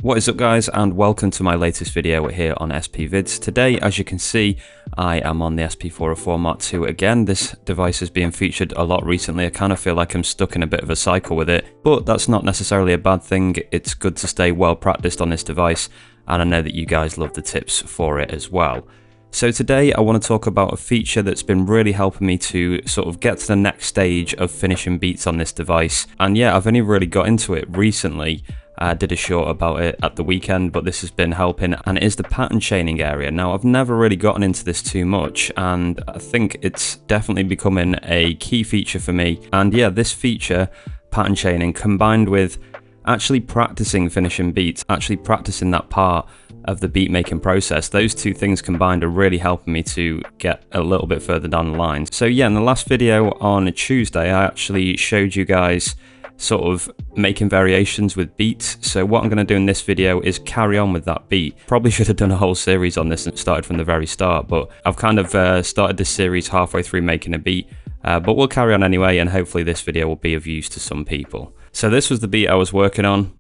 What is up guys, and welcome to my latest video here on SP Vids. Today, as you can see, I am on the SP404-MK2 again. This device has been featured a lot recently. I kind of feel like I'm stuck in a bit of a cycle with it, but that's not necessarily a bad thing. It's good to stay well practiced on this device, and I know that you guys love the tips for it as well. So today I want to talk about a feature that's been really helping me to sort of get to the next stage of finishing beats on this device. And yeah, I've only really got into it recently. I did a short about it at the weekend, but this has been helping, and it is the pattern chaining area. Now, I've never really gotten into this too much, and I think it's definitely becoming a key feature for me. And yeah, this feature, pattern chaining, combined with actually practicing finishing beats, actually practicing that part of the beat making process, those two things combined are really helping me to get a little bit further down the line. So yeah, in the last video on Tuesday, I actually showed you guys sort of making variations with beats. So what I'm going to do in this video is carry on with that beat. Probably should have done a whole series on this and started from the very start, but I've kind of started this series halfway through making a beat, but we'll carry on anyway, and hopefully this video will be of use to some people. So this was the beat I was working on.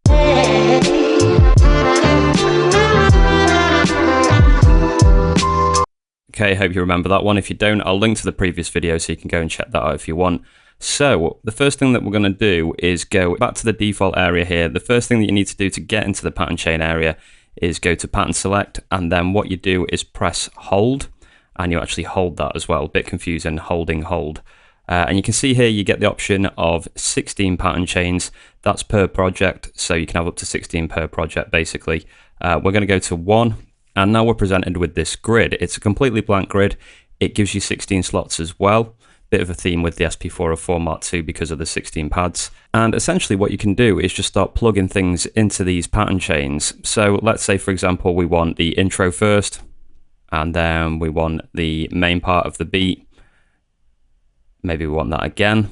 Okay, hope you remember that one. If you don't, I'll link to the previous video so you can go and check that out if you want. So the first thing that we're going to do is go back to the default area here. The first thing that you need to do to get into the pattern chain area is go to pattern select, and then what you do is press hold, and you actually hold that as well. A bit confusing, holding hold. And you can see here you get the option of 16 pattern chains. That's per project, so you can have up to 16 per project basically. We're going to go to 1, and now we're presented with this grid. It's a completely blank grid. It gives you 16 slots as well. Bit of a theme with the SP404-MK2 because of the 16 pads. And essentially what you can do is just start plugging things into these pattern chains. So let's say, for example, we want the intro first, and then we want the main part of the beat. Maybe we want that again,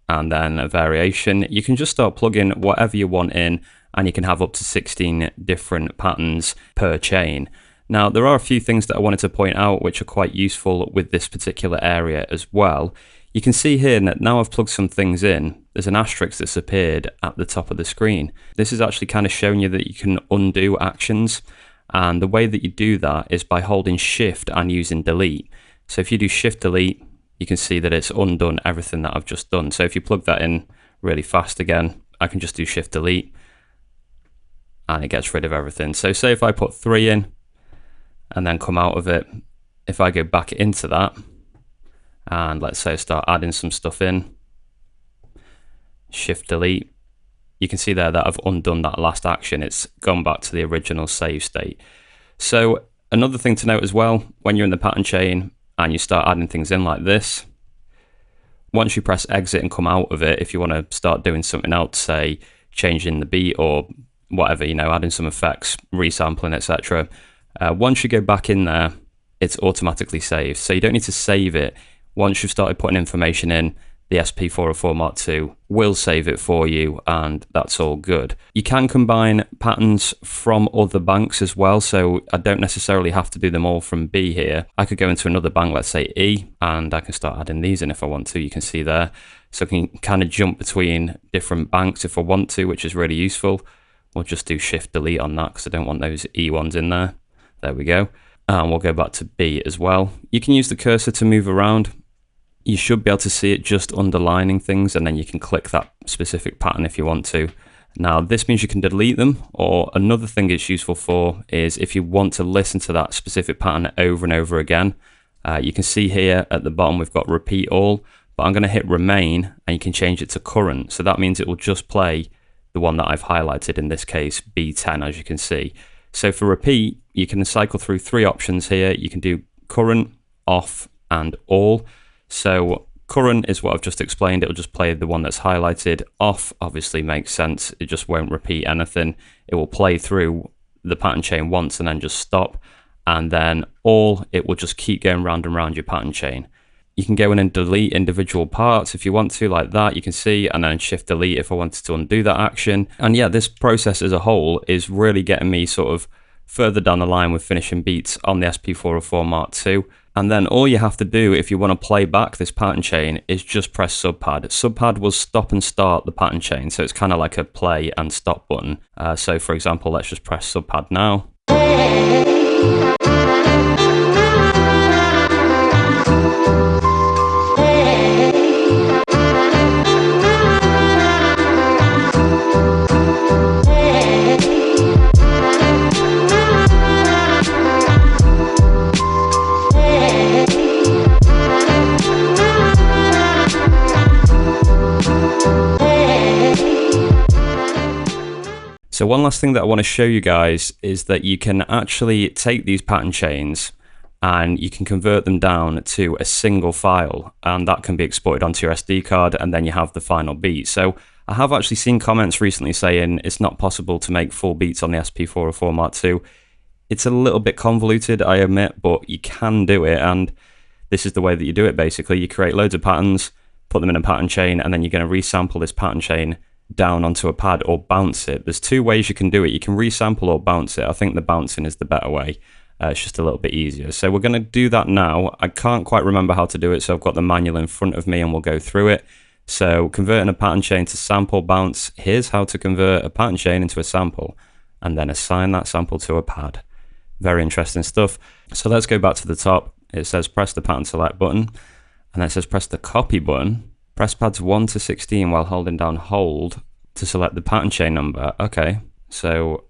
and then a variation. You can just start plugging whatever you want in, and you can have up to 16 different patterns per chain. Now, there are a few things that I wanted to point out which are quite useful with this particular area as well. You can see here that now I've plugged some things in, there's an asterisk that's appeared at the top of the screen. This is actually kind of showing you that you can undo actions, and the way that you do that is by holding shift and using delete. So if you do shift delete, you can see that it's undone everything that I've just done. So if you plug that in really fast again, I can just do shift delete, and it gets rid of everything. So say if I put 3 in, and then come out of it, if I go back into that, and let's say I start adding some stuff in, shift delete, you can see there that I've undone that last action. It's gone back to the original save state. So another thing to note as well, when you're in the pattern chain and you start adding things in like this, once you press exit and come out of it, if you want to start doing something else, say changing the beat or whatever, you know, adding some effects, resampling, etc., once you go back in there, it's automatically saved. So you don't need to save it. Once you've started putting information in, the SP404-MK2 will save it for you, and that's all good. You can combine patterns from other banks as well, so I don't necessarily have to do them all from B here. I could go into another bank, let's say E, and I can start adding these in if I want to. You can see there. So I can kind of jump between different banks if I want to, which is really useful. We'll just do shift delete on that because I don't want those E ones in there. There we go. And we'll go back to B as well. You can use the cursor to move around. You should be able to see it just underlining things, and then you can click that specific pattern if you want to. Now, this means you can delete them, or another thing it's useful for is if you want to listen to that specific pattern over and over again. You can see here at the bottom we've got repeat all, but I'm going to hit remain, and you can change it to current. So that means it will just play the one that I've highlighted, in this case B10, as you can see. So for repeat, you can cycle through 3 options here. You can do current, off, and all. So current is what I've just explained. It'll just play the one that's highlighted. Off obviously makes sense. It just won't repeat anything. It will play through the pattern chain once and then just stop. And then all, it will just keep going round and round your pattern chain. You can go in and delete individual parts if you want to, like that, you can see, and then shift delete if I wanted to undo that action. And yeah, this process as a whole is really getting me sort of further down the line with finishing beats on the SP404-MK2. And then all you have to do if you want to play back this pattern chain is just press subpad. Subpad will stop and start the pattern chain, so it's kind of like a play and stop button. So for example, let's just press subpad now. So one last thing that I want to show you guys is that you can actually take these pattern chains and you can convert them down to a single file, and that can be exported onto your SD card, and then you have the final beat. So I have actually seen comments recently saying it's not possible to make full beats on the SP404-MK2. It's a little bit convoluted, I admit, but you can do it, and this is the way that you do it basically. You create loads of patterns, put them in a pattern chain, and then you're going to resample this pattern chain down onto a pad or bounce it. There's two ways you can do it. You can resample or bounce it. I think the bouncing is the better way. It's just a little bit easier. So we're going to do that now. I can't quite remember how to do it, so I've got the manual in front of me and we'll go through it. So converting a pattern chain to sample bounce. Here's how to convert a pattern chain into a sample and then assign that sample to a pad. Very interesting stuff. So let's go back to the top. It says press the pattern select button, and then it says press the copy button. Press pads 1 to 16 while holding down hold to select the pattern chain number. Okay, so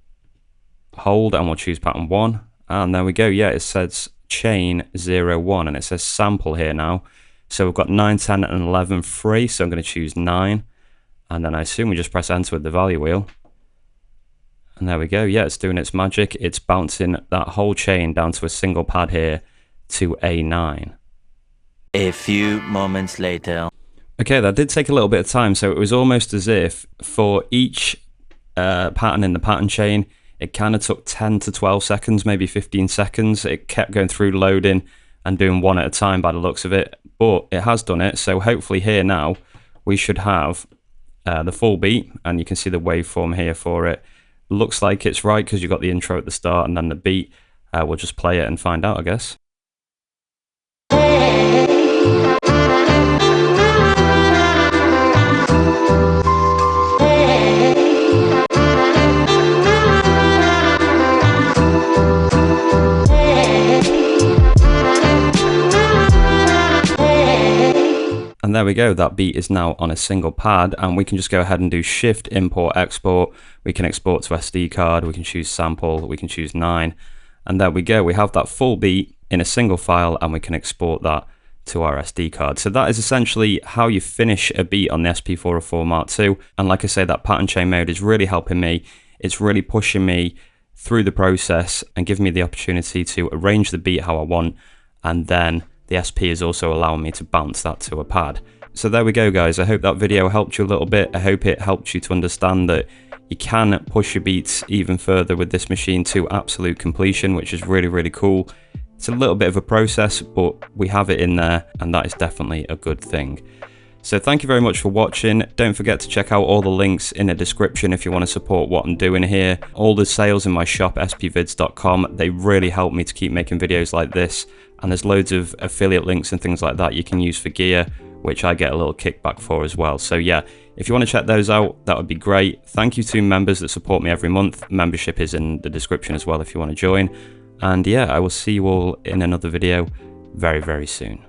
hold and we'll choose pattern 1. And there we go. Yeah, it says chain 0, 1 and it says sample here now. So we've got 9, 10 and 11 free. So I'm going to choose 9. And then I assume we just press enter with the value wheel. And there we go. Yeah, it's doing its magic. It's bouncing that whole chain down to a single pad here to A9. A few moments later. Okay, that did take a little bit of time, so it was almost as if for each pattern in the pattern chain, it kind of took 10 to 12 seconds, maybe 15 seconds. It kept going through loading and doing one at a time by the looks of it, but it has done it. So hopefully here now, we should have the full beat, and you can see the waveform here for it. Looks like it's right because you've got the intro at the start and then the beat. We'll just play it and find out, I guess. And there we go, that beat is now on a single pad, and we can just go ahead and do shift, import, export. We can export to SD card, we can choose sample, we can choose 9. And there we go, we have that full beat in a single file, and we can export that to our SD card. So that is essentially how you finish a beat on the SP404-MK2. And like I say, that pattern chain mode is really helping me. It's really pushing me through the process and giving me the opportunity to arrange the beat how I want, and then the SP is also allowing me to bounce that to a pad. So there we go, guys. I hope that video helped you a little bit. I hope it helped you to understand that you can push your beats even further with this machine to absolute completion, which is really, really cool. It's a little bit of a process, but we have it in there, and that is definitely a good thing. So thank you very much for watching. Don't forget to check out all the links in the description if you want to support what I'm doing here. All the sales in my shop, spvids.com, they really help me to keep making videos like this. And there's loads of affiliate links and things like that you can use for gear, which I get a little kickback for as well. So yeah, if you want to check those out, that would be great. Thank you to members that support me every month. Membership is in the description as well if you want to join. And yeah, I will see you all in another video very, very soon.